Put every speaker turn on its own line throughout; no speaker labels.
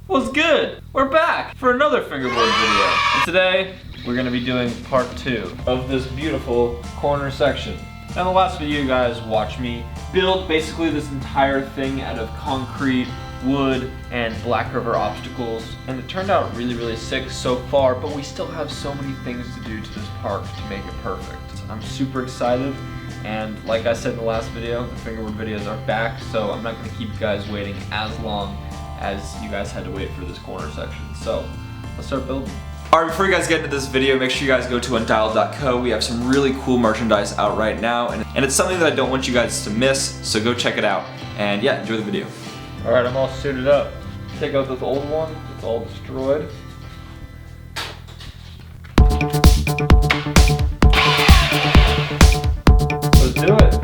What's good? We're back for another fingerboard video. And today, we're gonna be doing part 2 of this beautiful corner section. Now, in the last video, you guys watched me build basically this entire thing out of concrete, wood, and Black River obstacles. And it turned out really, really sick so far, but we still have so many things to do to this park to make it perfect. I'm super excited. And like I said in the last video, the fingerboard videos are back, so I'm not gonna keep you guys waiting as long as you guys had to wait for this corner section. So let's start building. Alright, before you guys get into this video, make sure you guys go to undialed.co. We have some really cool merchandise out right now, and it's something that I don't want you guys to miss, so go check it out. And yeah, enjoy the video. Alright, I'm all suited up. Take out this old one, it's all destroyed. Let's do it.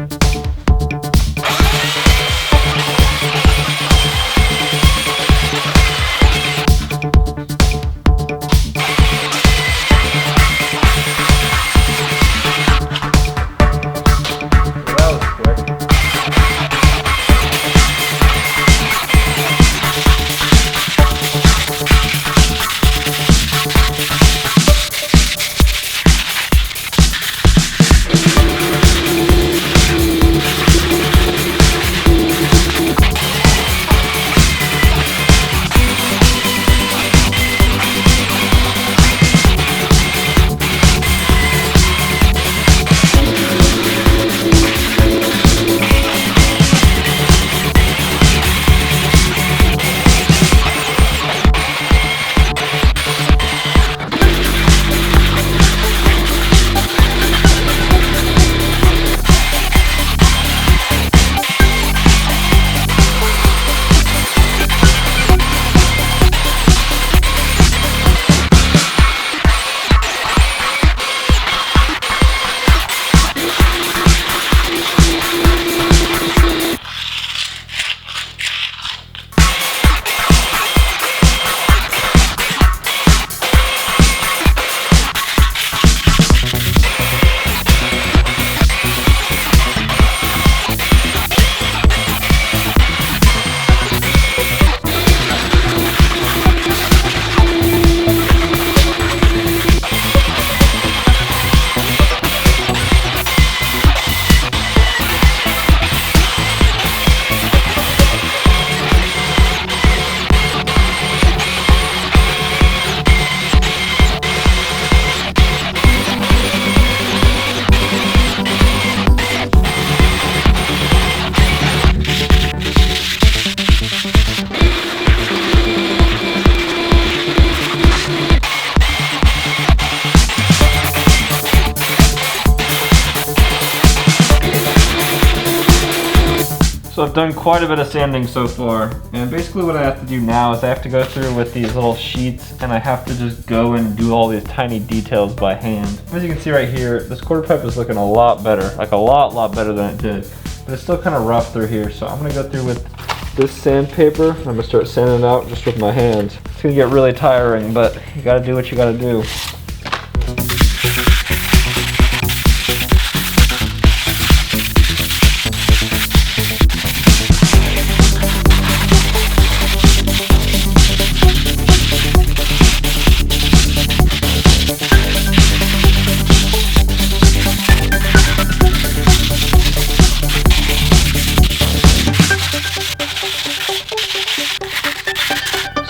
So I've done quite a bit of sanding so far, and basically what I have to do now is I have to go through with these little sheets, and I have to just go and do all these tiny details by hand. As you can see right here, this quarter pipe is looking a lot better, like a lot better than it did, but it's still kind of rough through here. So I'm gonna go through with this sandpaper. I'm gonna start sanding it out just with my hands. It's gonna get really tiring, but you gotta do what you gotta do.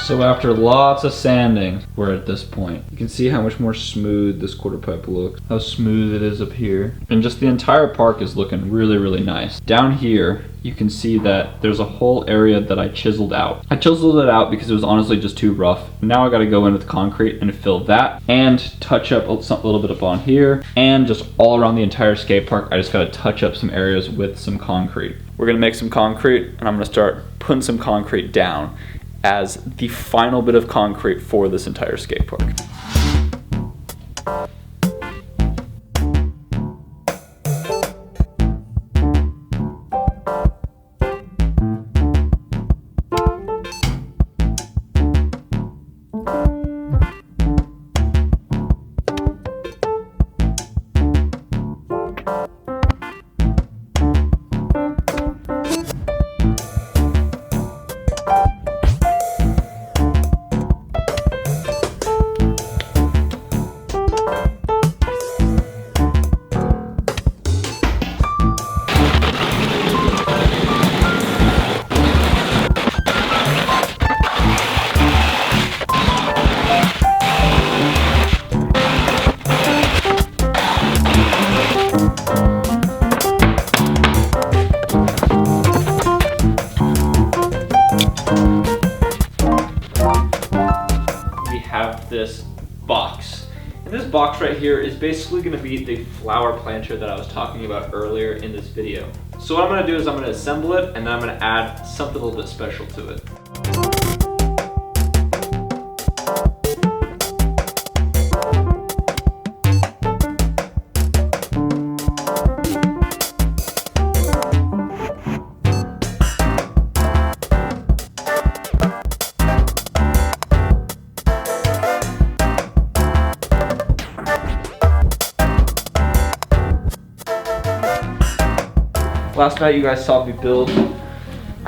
So after lots of sanding, we're at this point. You can see how much more smooth this quarter pipe looks, how smooth it is up here. And just the entire park is looking really nice. Down here, you can see that there's a whole area that I chiseled out. I chiseled it out because it was honestly just too rough. Now I gotta go in with concrete and fill that and touch up a little bit up on here, and just all around the entire skate park, I just gotta touch up some areas with some concrete. We're gonna make some concrete, and I'm gonna start putting some concrete down as the final bit of concrete for this entire skate park. this box. And this box right here is basically going to be the flower planter that I was talking about earlier in this video. So what I'm going to do is I'm going to assemble it, and then I'm going to add something a little bit special to it. Last night you guys saw me build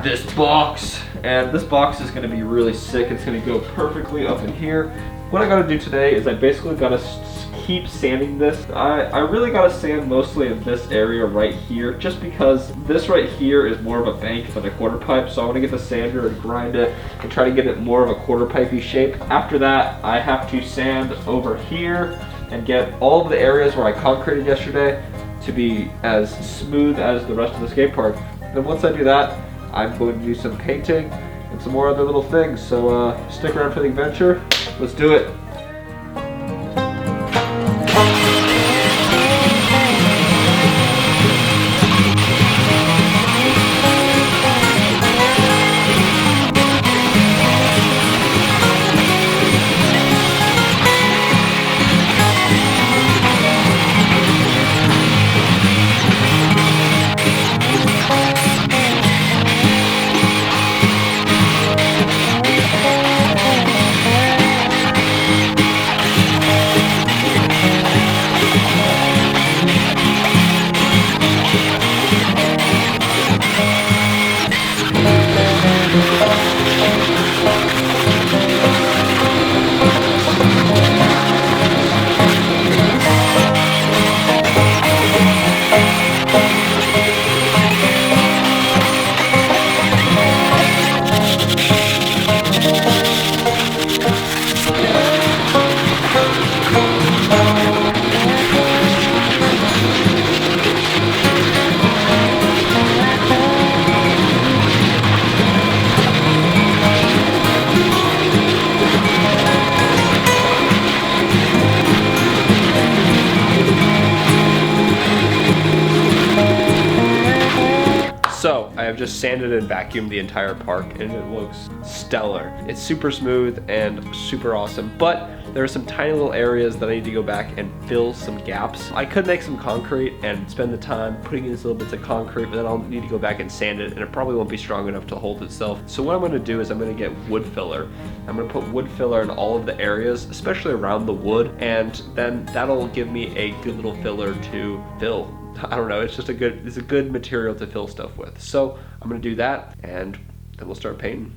this box, and this box is gonna be really sick. It's gonna go perfectly up in here. What I gotta do today is I basically gotta keep sanding this. I really gotta sand mostly in this area right here, just because this right here is more of a bank than a quarter pipe, so I wanna get the sander and grind it and try to get it more of a quarter pipey shape. After that, I have to sand over here and get all of the areas where I concreted yesterday to be as smooth as the rest of the skate park. Then once I do that, I'm going to do some painting and some more other little things. So stick around for the adventure. Let's do it. So I have just sanded and vacuumed the entire park, and it looks stellar. It's super smooth and super awesome, but there are some tiny little areas that I need to go back and fill some gaps. I could make some concrete and spend the time putting in these little bits of concrete, but then I'll need to go back and sand it, and it probably won't be strong enough to hold itself. So what I'm gonna do is I'm gonna get wood filler. I'm gonna put wood filler in all of the areas, especially around the wood, and then that'll give me a good little filler to fill. I don't know, it's a good material to fill stuff with. So I'm gonna do that, and then we'll start painting.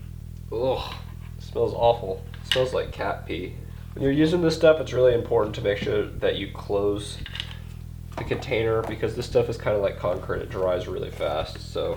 Ugh, it smells awful. It smells like cat pee. When you're using this stuff, it's really important to make sure that you close the container, because this stuff is kind of like concrete. It dries really fast, so.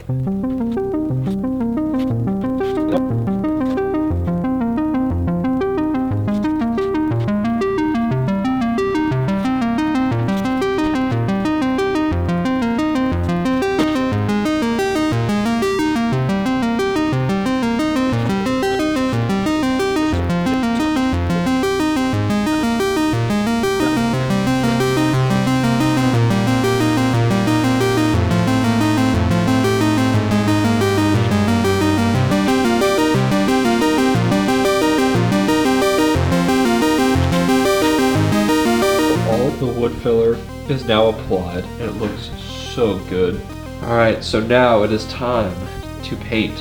The wood filler is now applied, and it looks so good. Alright, so now it is time to paint.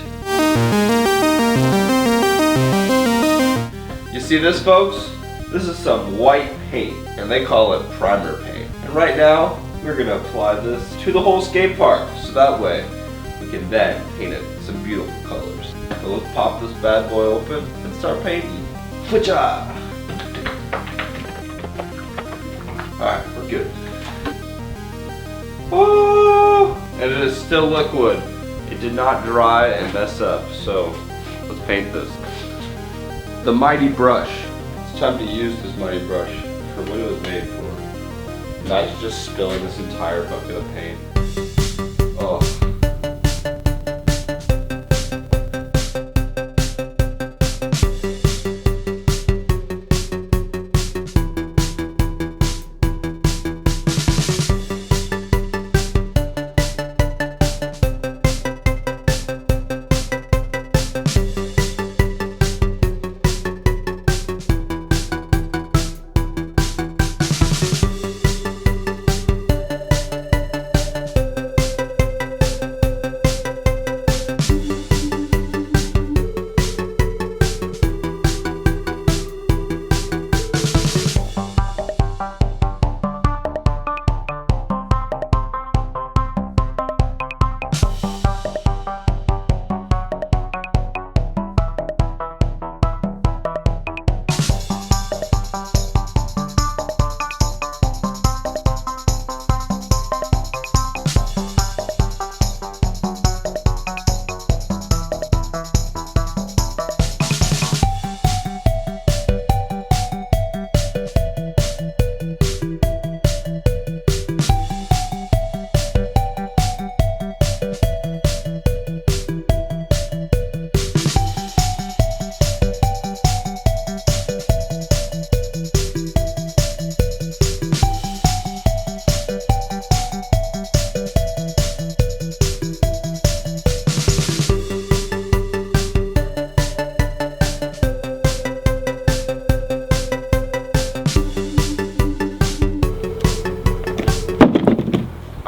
You see this, folks? This is some white paint, and they call it primer paint. And right now, we're gonna apply this to the whole skate park, so that way we can then paint it some beautiful colors. So let's pop this bad boy open and start painting. Poocha! Alright, we're good. Oh! And it is still liquid. It did not dry and mess up, so let's paint this. The mighty brush. It's time to use this mighty brush for what it was made for. Not just spilling this entire bucket of paint. Oh.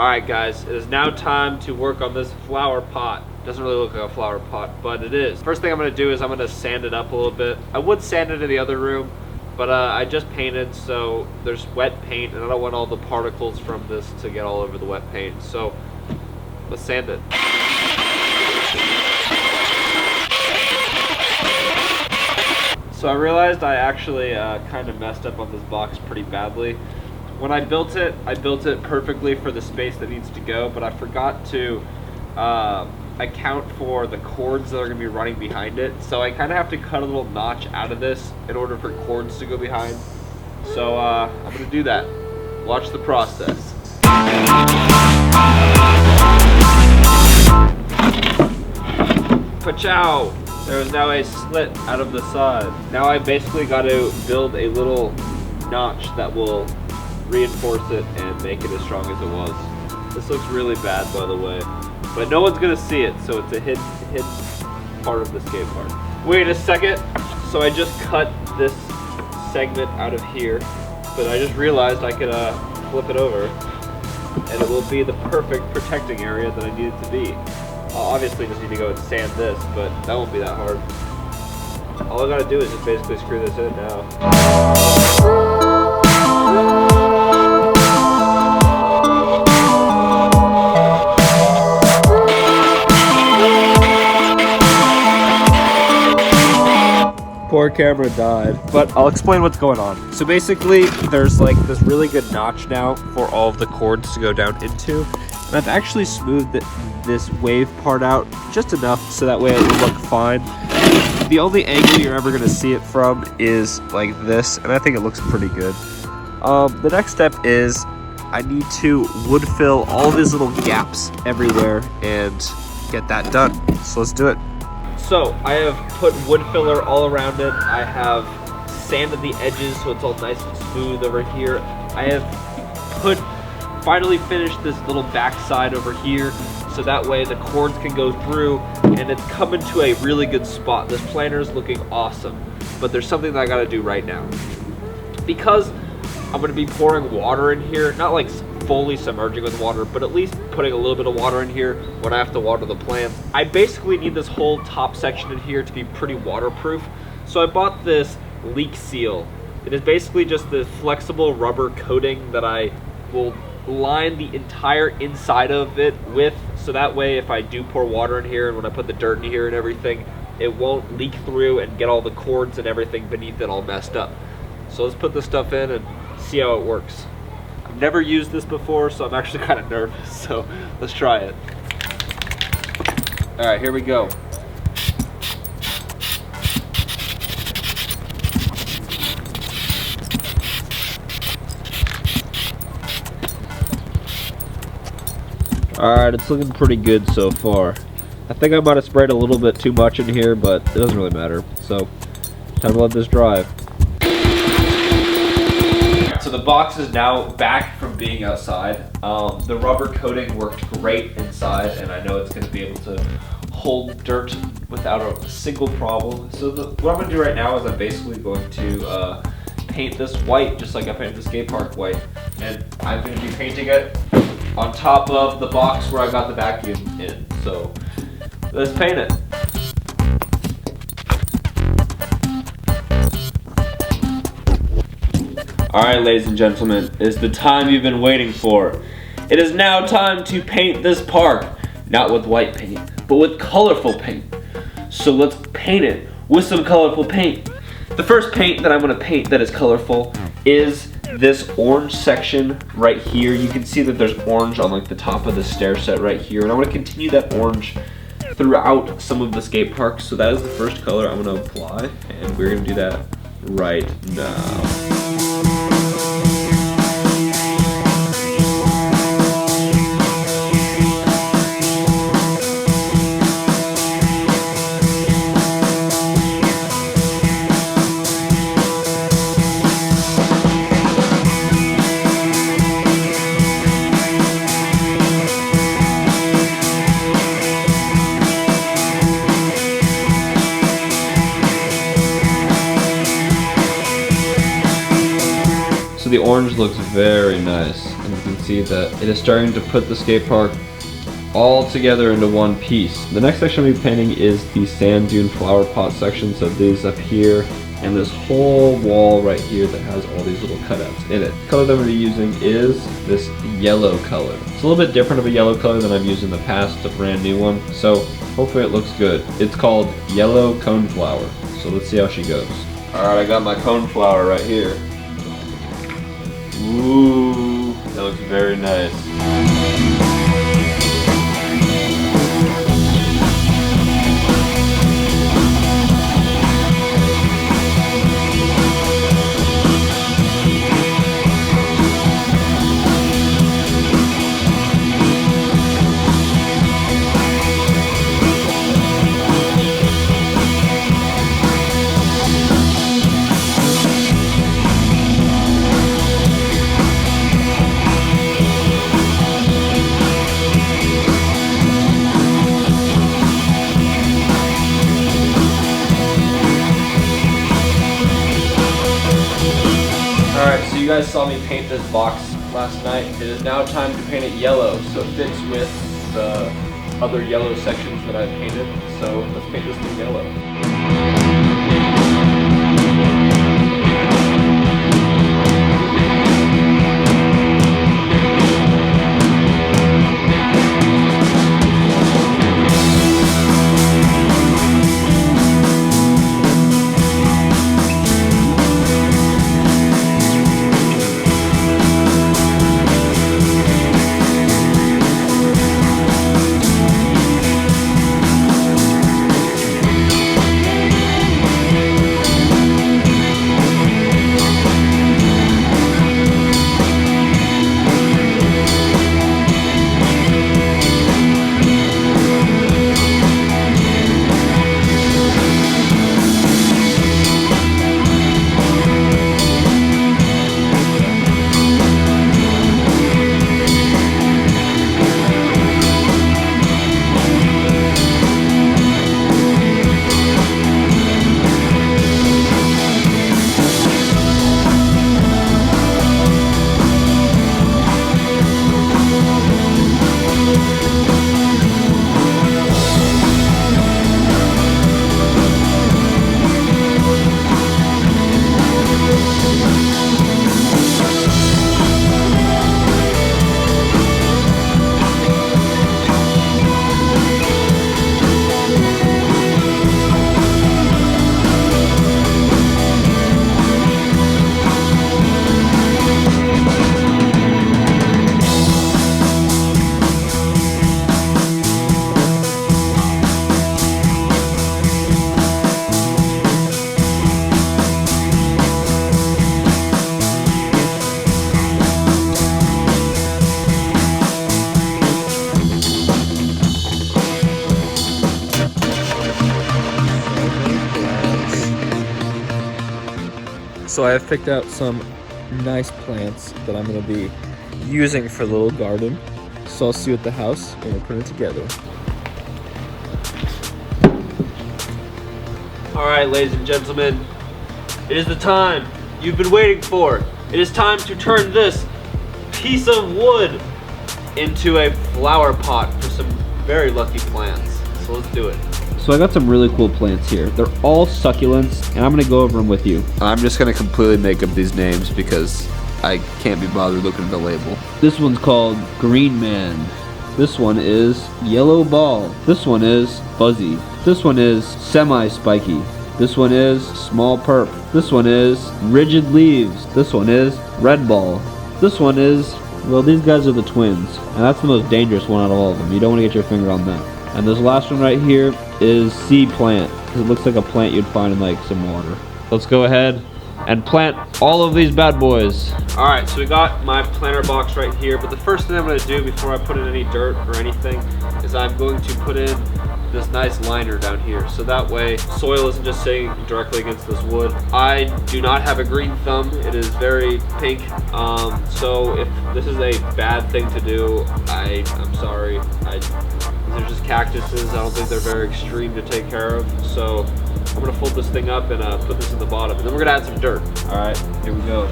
Alright guys, it is now time to work on this flower pot. Doesn't really look like a flower pot, but it is. First thing I'm going to do is I'm going to sand it up a little bit. I would sand it in the other room, but I just painted, so there's wet paint, and I don't want all the particles from this to get all over the wet paint. So let's sand it. So I realized I actually kind of messed up on this box pretty badly. When I built it perfectly for the space that needs to go, but I forgot to account for the cords that are going to be running behind it. So I kind of have to cut a little notch out of this in order for cords to go behind. So I'm going to do that. Watch the process. Pachow! There is now a slit out of the side. Now I basically got to build a little notch that will reinforce it and make it as strong as it was. This looks really bad, by the way, but no one's gonna see it, so it's a hidden part of the skate park. Wait a second. So I just cut this segment out of here, but I just realized I could flip it over, and it will be the perfect protecting area that I need it to be. I'll obviously just need to go and sand this, but that won't be that hard. All I gotta do is just basically screw this in now. Poor camera died, but I'll explain what's going on. So basically, there's like this really good notch now for all of the cords to go down into, and I've actually smoothed this wave part out just enough so that way it will look fine. The only angle you're ever gonna see it from is like this, and I think it looks pretty good. The next step is I need to wood fill all these little gaps everywhere and get that done. So let's do it. So I have put wood filler all around it. I have sanded the edges so it's all nice and smooth over here. I have finally finished this little backside over here so that way the cords can go through and it's coming to a really good spot. This planter is looking awesome, but there's something that I gotta do right now. Because I'm gonna be pouring water in here, not like fully submerging with water, but at least putting a little bit of water in here when I have to water the plants. I basically need this whole top section in here to be pretty waterproof. So I bought this leak seal. It is basically just the flexible rubber coating that I will line the entire inside of it with, so that way if I do pour water in here and when I put the dirt in here and everything, it won't leak through and get all the cords and everything beneath it all messed up. So let's put this stuff in and see how it works. I've never used this before, so I'm actually kind of nervous, so let's try it. All right, here we go. All right, it's looking pretty good so far. I think I might have sprayed a little bit too much in here, but it doesn't really matter. So, time to let this dry. So the box is now back from being outside. The rubber coating worked great inside, and I know it's going to be able to hold dirt without a single problem. So what I'm going to do right now is I'm basically going to paint this white, just like I painted the skate park white. And I'm going to be painting it on top of the box where I got the vacuum in. So let's paint it. Alright, ladies and gentlemen, it is the time you've been waiting for. It is now time to paint this park. Not with white paint, but with colorful paint. So let's paint it with some colorful paint. The first paint that I'm going to paint that is colorful is this orange section right here. You can see that there's orange on like the top of the stair set right here. And I want to continue that orange throughout some of the skate parks. So that is the first color I'm going to apply. And we're going to do that right now. The orange looks very nice, and and you can see that it is starting to put the skate park all together into one piece. The next section I'll be painting is the sand dune flower pot section. So these up here and this whole wall right here that has all these little cutouts in it. The color that I'm going to be using is this yellow color. It's a little bit different of a yellow color than I've used in the past. It's a brand new one, so hopefully it looks good. It's called Yellow Coneflower. So let's see how she goes. Alright, I got my coneflower right here. Ooh, that looks very nice. Alright, so you guys saw me paint this box last night. It is now time to paint it yellow so it fits with the other yellow sections that I've painted. So let's paint this thing yellow. So I have picked out some nice plants that I'm going to be using for the little garden. So I'll see you at the house when we're putting it together. Alright, ladies and gentlemen, it is the time you've been waiting for. It is time to turn this piece of wood into a flower pot for some very lucky plants. So let's do it. So I got some really cool plants here. They're all succulents, and I'm gonna go over them with you. I'm just gonna completely make up these names because I can't be bothered looking at the label. This one's called Green Man. This one is Yellow Ball. This one is Fuzzy. This one is Semi-Spiky. This one is Small Perp. This one is Rigid Leaves. This one is Red Ball. This one is, well, these guys are the twins, and that's the most dangerous one out of all of them. You don't want to get your finger on that. And this last one right here is Sea Plant, because it looks like a plant you'd find in like some water. Let's go ahead and plant all of these bad boys. Alright, so we got my planter box right here, but the first thing I'm going to do before I put in any dirt or anything is I'm going to put in this nice liner down here, so that way soil isn't just sitting directly against this wood. I do not have a green thumb. It is very pink, so if this is a bad thing to do, I'm sorry. These are just cactuses. I don't think they're very extreme to take care of, so I'm gonna fold this thing up and put this in the bottom, and then we're gonna add some dirt. All right, here we go.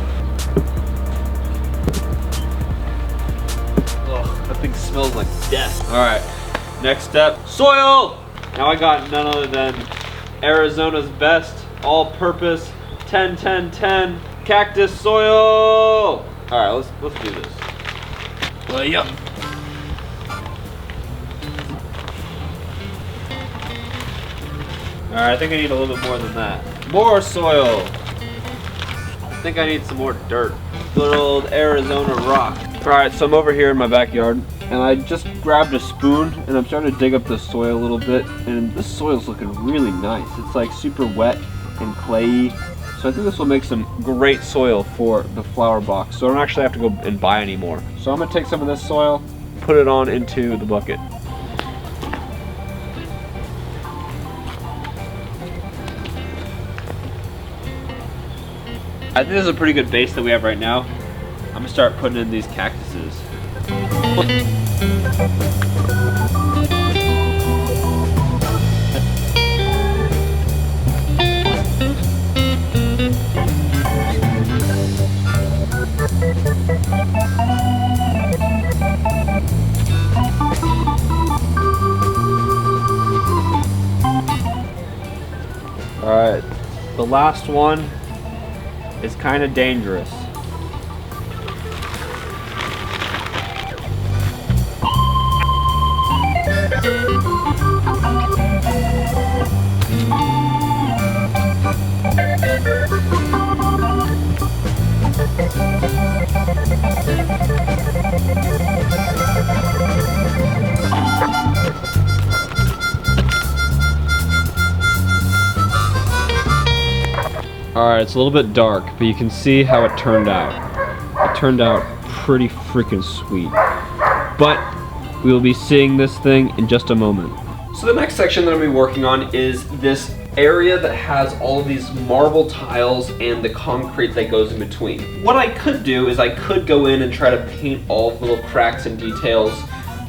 That thing smells like death. All right, next step, soil. Now I got none other than Arizona's best all-purpose 10-10-10 cactus soil. All right, let's do this. Well, yep. All right, I think I need a little bit more than that. More soil. I think I need some more dirt. Good old Arizona rock. All right, so I'm over here in my backyard, and I just grabbed a spoon, and I'm starting to dig up the soil a little bit, and this soil's looking really nice. It's like super wet and clayey, so I think this will make some great soil for the flower box, so I don't actually have to go and buy any more. So I'm gonna take some of this soil, put it on into the bucket. I think this is a pretty good base that we have right now. I'm gonna start putting in these cactuses. All right, the last one is kind of dangerous. Alright, it's a little bit dark, but you can see how it turned out. It turned out pretty freaking sweet. But we will be seeing this thing in just a moment. So the next section that I'm going to be working on is this area that has all of these marble tiles and the concrete that goes in between. What I could do is I could go in and try to paint all the little cracks and details,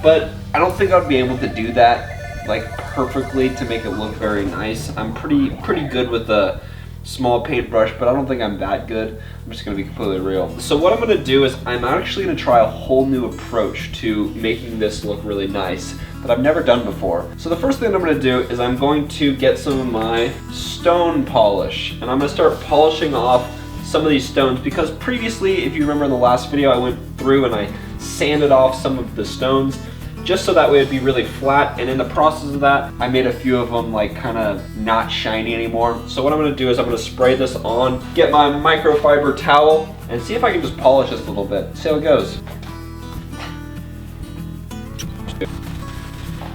but I don't think I'd be able to do that like perfectly to make it look very nice. I'm pretty good with the small paintbrush, but I don't think I'm that good. I'm just gonna be completely real. So what I'm gonna do is I'm actually gonna try a whole new approach to making this look really nice that I've never done before. So the first thing I'm gonna do is I'm going to get some of my stone polish, and I'm gonna start polishing off some of these stones, because previously, if you remember in the last video, I went through and I sanded off some of the stones just so that way it'd be really flat, and in the process of that, I made a few of them like kind of not shiny anymore. So what I'm gonna do is I'm gonna spray this on, get my microfiber towel, and see if I can just polish this a little bit. See how it goes.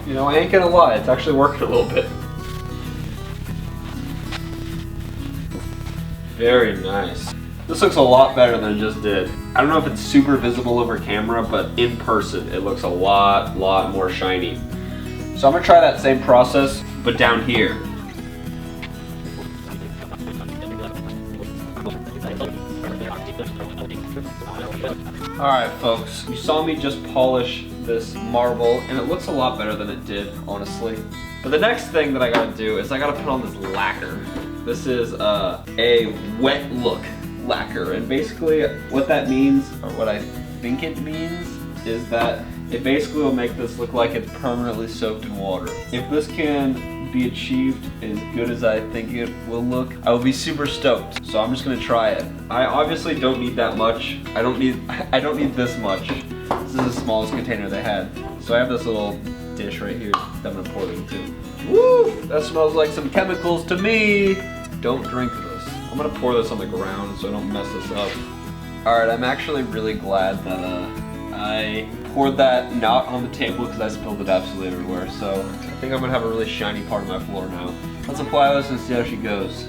You know, I ain't gonna lie, it's actually working a little bit. Very nice. This looks a lot better than it just did. I don't know if it's super visible over camera, but in person, it looks a lot more shiny. So I'm gonna try that same process, but down here. All right, folks, you saw me just polish this marble, and it looks a lot better than it did, honestly. But the next thing that I gotta do is I gotta put on this lacquer. This is a wet look lacquer, and basically what that means, or what I think it means, is that it basically will make this look like it's permanently soaked in water. If this can be achieved as good as I think it will look, I will be super stoked. So I'm just gonna try it. I obviously don't need that much. I don't need this much. This is the smallest container they had. So I have this little dish right here that I'm gonna pour it into. Woo! That smells like some chemicals to me. Don't drink this. I'm gonna pour this on the ground so I don't mess this up. Alright, I'm actually really glad that I poured that not on the table because I spilled it absolutely everywhere. So I think I'm gonna have a really shiny part of my floor now. Let's apply this and see how she goes.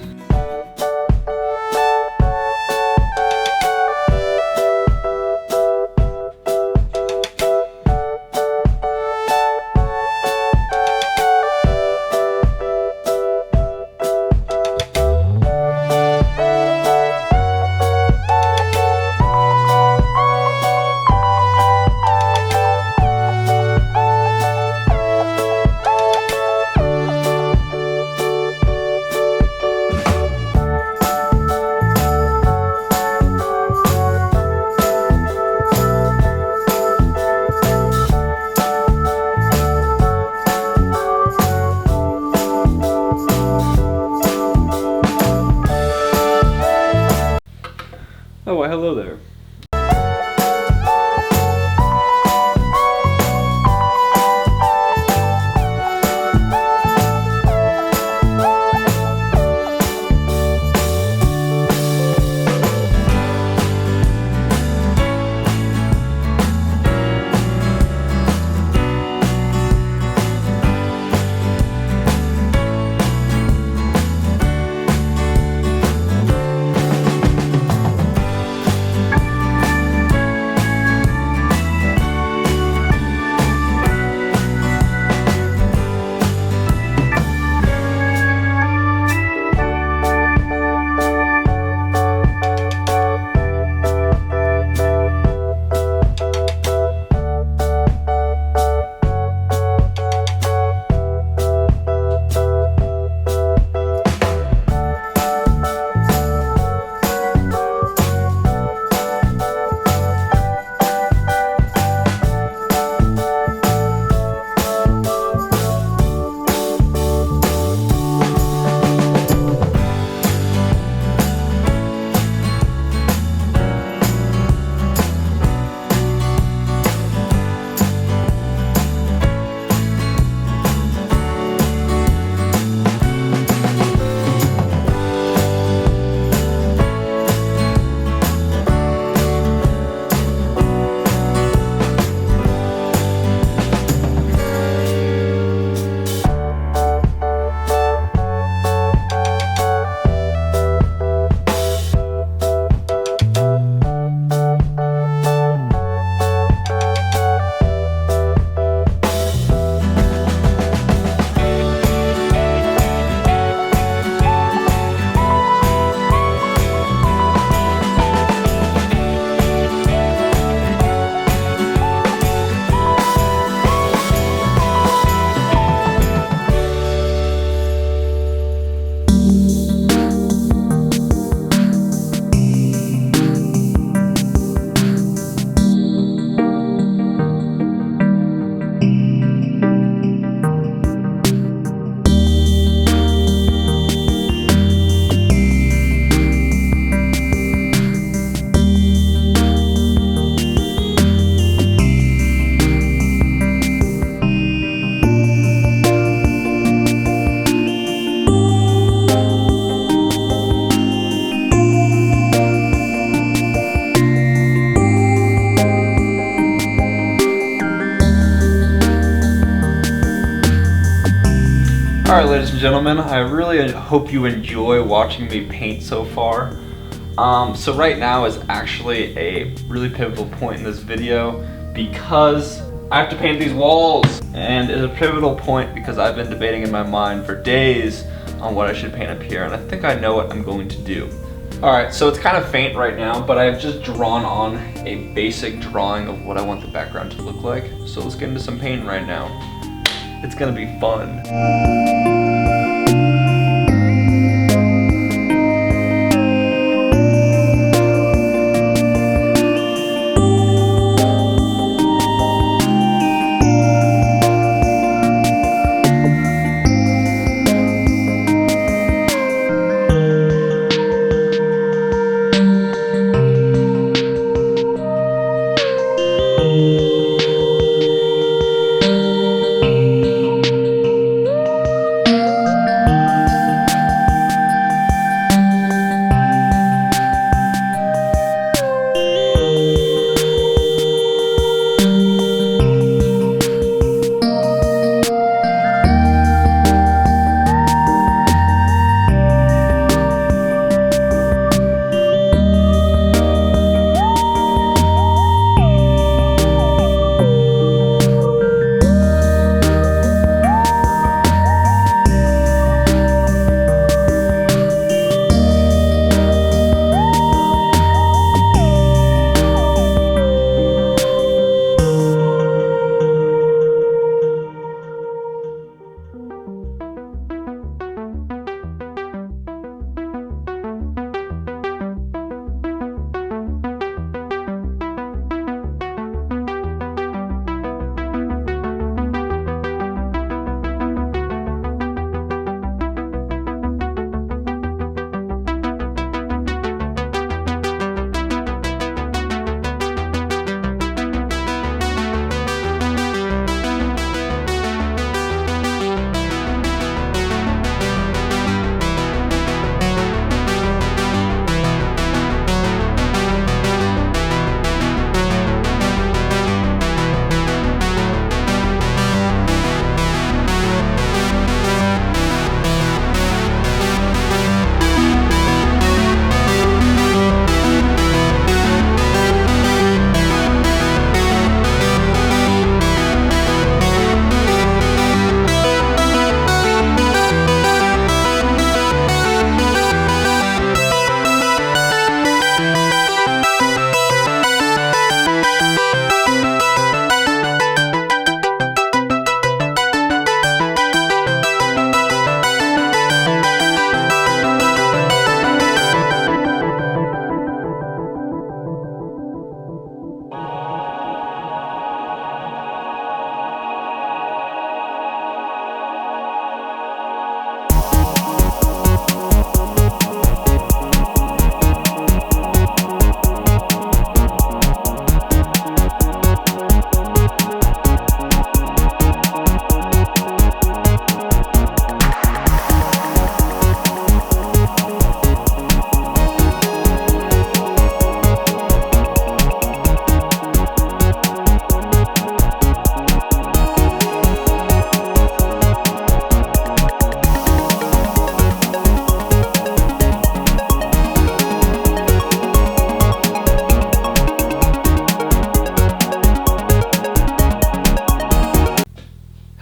Oh, well, hello there. Alright, ladies and gentlemen, I really hope you enjoy watching me paint so far. So right now is actually a really pivotal point in this video because I have to paint these walls. And it's a pivotal point because I've been debating in my mind for days on what I should paint up here, and I think I know what I'm going to do. Alright, so it's kind of faint right now, but I've just drawn on a basic drawing of what I want the background to look like. So let's get into some painting right now. It's gonna be fun.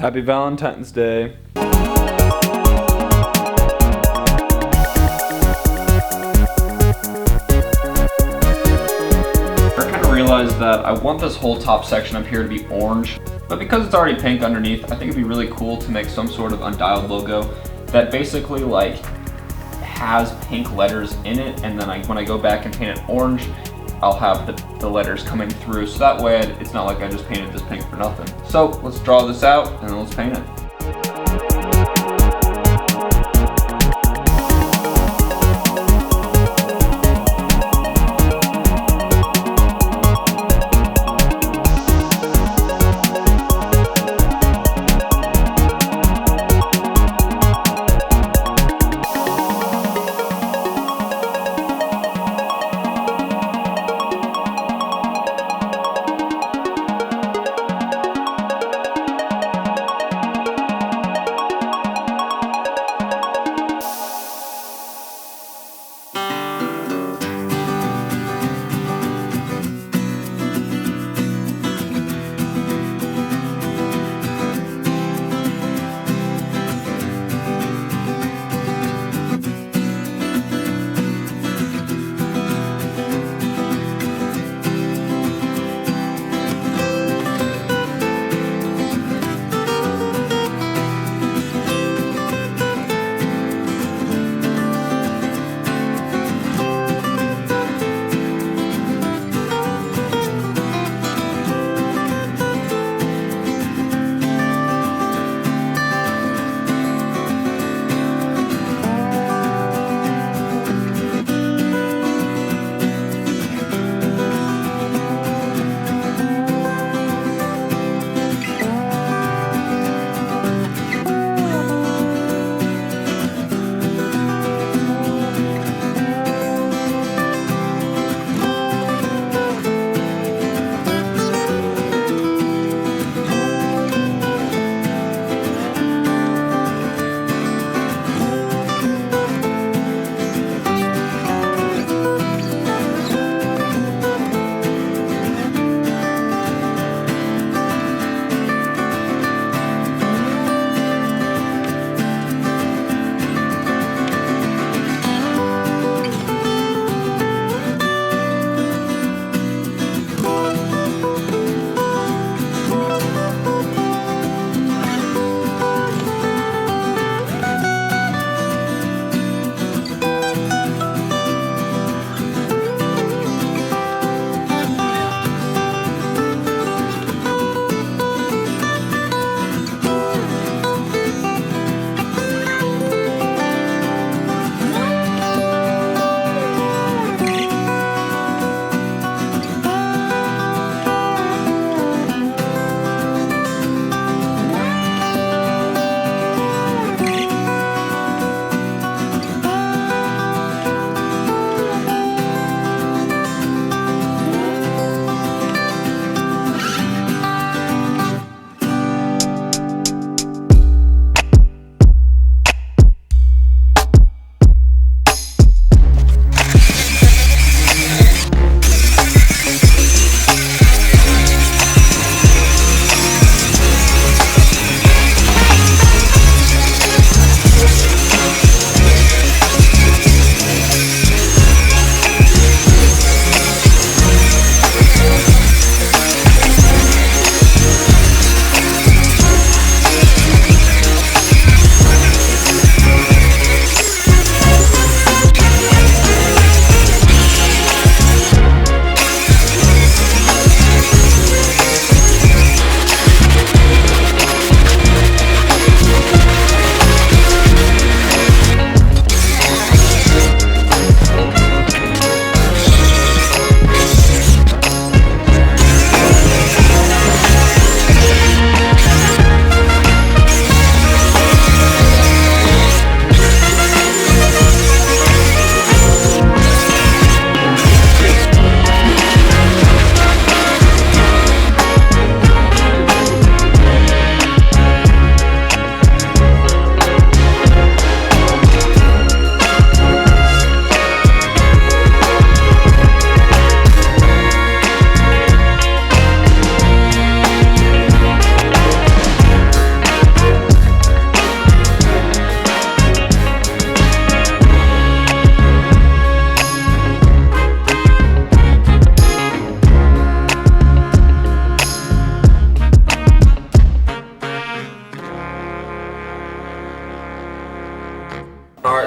Happy Valentine's Day. Realized that I want this whole top section up here to be orange, but because it's already pink underneath, I think it'd be really cool to make some sort of Undialed logo that basically like has pink letters in it, and then when I go back and paint it orange, I'll have the letters coming through, so that way it's not like I just painted this pink for nothing. So let's draw this out and then let's paint it.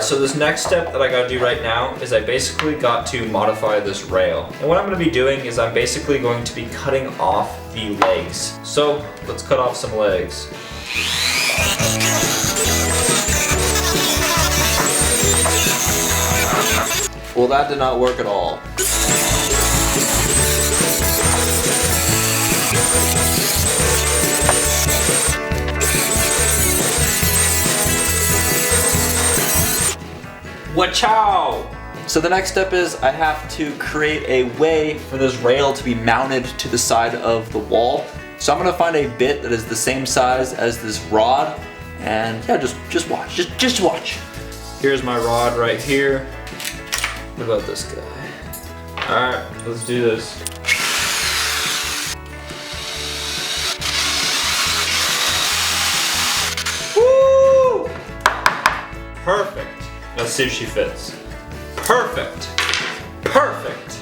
Alright, so this next step that I gotta do right now is I basically got to modify this rail. And what I'm gonna be doing is I'm basically going to be cutting off the legs. So let's cut off some legs. Well, that did not work at all. Wachow! So the next step is I have to create a way for this rail to be mounted to the side of the wall. So I'm gonna find a bit that is the same size as this rod, and yeah, just watch, just watch. Here's my rod right here. What about this guy? All right, let's do this. Woo! Perfect. Let's see if she fits. Perfect. Perfect.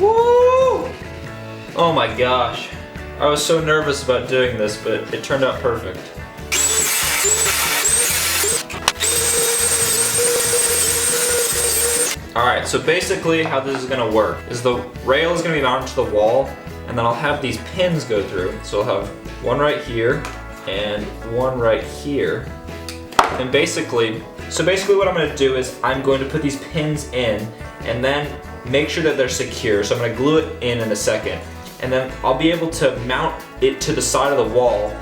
Woo! Oh my gosh. I was so nervous about doing this, but it turned out perfect. Alright, so basically how this is gonna work is the rail is gonna be mounted to the wall, and then I'll have these pins go through. So I'll have one right here and one right here. And basically what I'm gonna do is I'm going to put these pins in and then make sure that they're secure. So I'm gonna glue it in a second. And then I'll be able to mount it to the side of the wall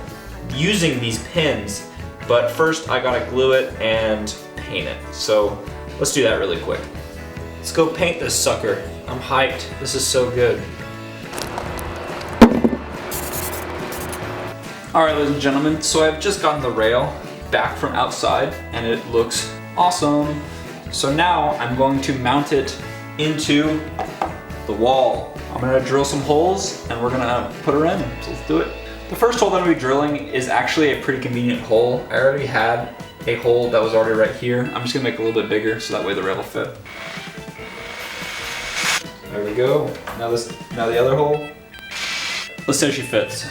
using these pins. But first I gotta glue it and paint it. So let's do that really quick. Let's go paint this sucker. I'm hyped. This is so good. Alright, ladies and gentlemen, so I've just gotten the rail back from outside and it looks awesome. So now I'm going to mount it into the wall. I'm gonna drill some holes and we're gonna put her in. So let's do it. The first hole that I'm gonna be drilling is actually a pretty convenient hole. I already had a hole that was already right here. I'm just gonna make it a little bit bigger so that way the rail will fit. There we go. Now the other hole. Let's see if she fits.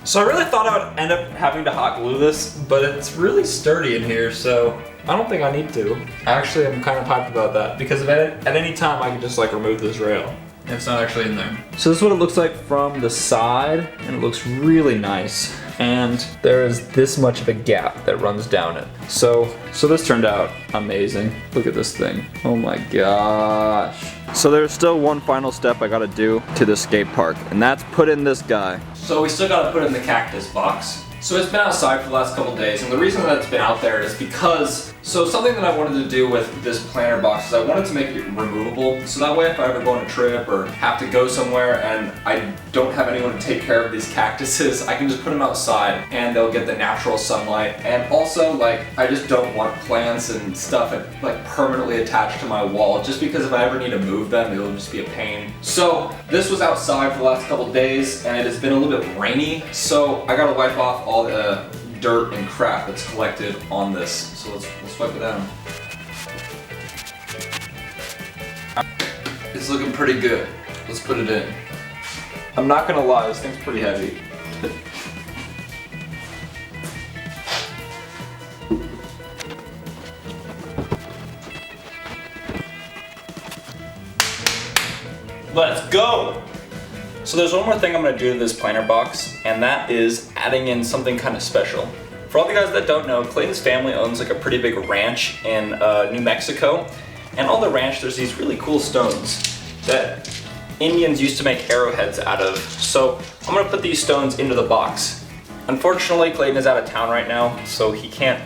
So I really thought I would end up having to hot glue this, but it's really sturdy in here, so I don't think I need to. Actually, I'm kind of hyped about that because at any time I can just like remove this rail. And it's not actually in there. So this is what it looks like from the side, and it looks really nice. And there is this much of a gap that runs down it. So this turned out amazing. Look at this thing. Oh my gosh. So there's still one final step I gotta do to the skate park, and that's put in this guy. So we still gotta put in the cactus box. So it's been outside for the last couple days, and the reason that it's been out there is because, so something that I wanted to do with this planter box is I wanted to make it removable, so that way if I ever go on a trip or have to go somewhere and I don't have anyone to take care of these cactuses, I can just put them outside and they'll get the natural sunlight. And also, like, I just don't want plants and stuff like permanently attached to my wall, just because if I ever need to move them, it'll just be a pain. So this was outside for the last couple days, and it has been a little bit rainy, so I gotta wipe off all the dirt and crap that's collected on this. So let's wipe it down. It's looking pretty good. Let's put it in. I'm not gonna lie, this thing's pretty heavy. Let's go! So there's one more thing I'm going to do to this planter box, and that is adding in something kind of special. For all the guys that don't know, Clayton's family owns like a pretty big ranch in New Mexico, and on the ranch there's these really cool stones that Indians used to make arrowheads out of. So I'm going to put these stones into the box. Unfortunately, Clayton is out of town right now, so he can't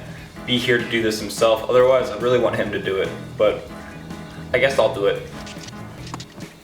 be here to do this himself. Otherwise, I really want him to do it, but I guess I'll do it.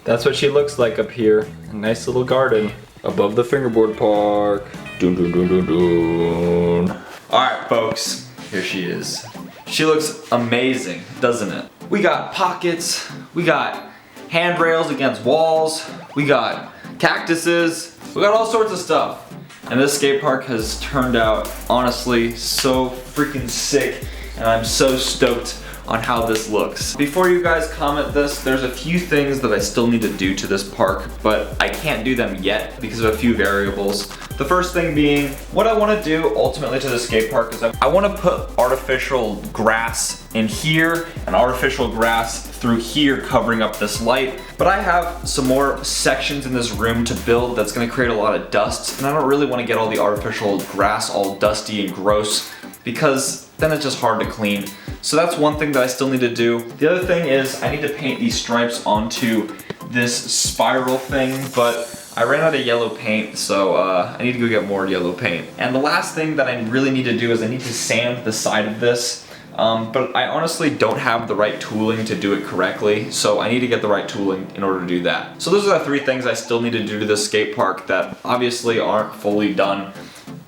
That's what she looks like up here. A nice little garden above the Fingerboard Park. Dun, dun, dun, dun, dun. All right, folks, here she is. She looks amazing, doesn't it? We got pockets, we got handrails against walls, we got cactuses, we got all sorts of stuff. And this skate park has turned out, honestly, so freaking sick, and I'm so stoked on how this looks. Before you guys comment this, there's a few things that I still need to do to this park, but I can't do them yet because of a few variables. The first thing being, what I want to do ultimately to the skate park is I want to put artificial grass in here and artificial grass through here covering up this light. But I have some more sections in this room to build that's going to create a lot of dust, and I don't really want to get all the artificial grass all dusty and gross because then it's just hard to clean. So that's one thing that I still need to do. The other thing is I need to paint these stripes onto this spiral thing, but I ran out of yellow paint, so I need to go get more yellow paint. And the last thing that I really need to do is I need to sand the side of this. But I honestly don't have the right tooling to do it correctly, so I need to get the right tooling in order to do that. So those are the three things I still need to do to this skate park that obviously aren't fully done.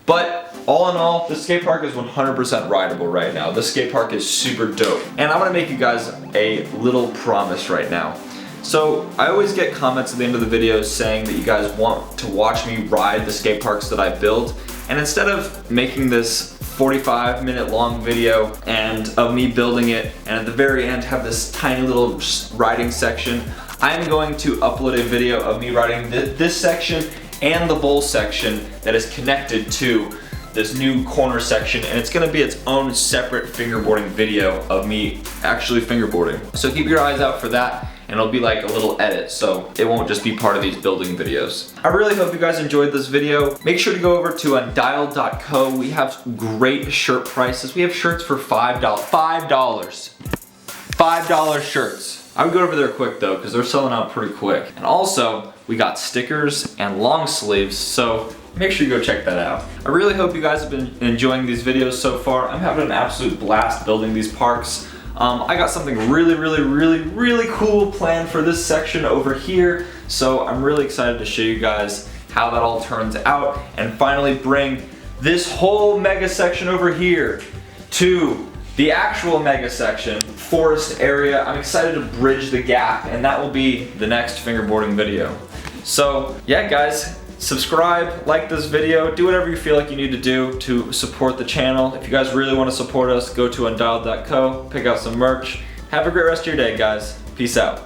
But all in all, the skate park is 100% rideable right now. The skate park is super dope. And I'm gonna make you guys a little promise right now. So I always get comments at the end of the videos saying that you guys want to watch me ride the skate parks that I build. And instead of making this 45-minute long video and of me building it and at the very end have this tiny little riding section, I'm going to upload a video of me riding this section and the bowl section that is connected to this new corner section, and it's gonna be its own separate fingerboarding video of me actually fingerboarding. So keep your eyes out for that, and it'll be like a little edit, so it won't just be part of these building videos. I really hope you guys enjoyed this video. Make sure to go over to undialed.co. We have great shirt prices. We have shirts for $5. $5 shirts. I would go over there quick though, because they're selling out pretty quick. And also, we got stickers and long sleeves, so make sure you go check that out. I really hope you guys have been enjoying these videos so far. I'm having an absolute blast building these parks. I got something really cool planned for this section over here, so I'm really excited to show you guys how that all turns out and finally bring this whole mega section over here to the actual mega section, forest area. I'm excited to bridge the gap, and that will be the next fingerboarding video. So yeah guys, subscribe, like this video, do whatever you feel like you need to do to support the channel. If you guys really want to support us, go to undialed.co, pick out some merch. Have a great rest of your day guys. Peace out.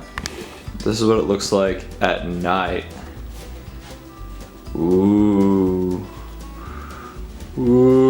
This is what it looks like at night. Ooh. Ooh.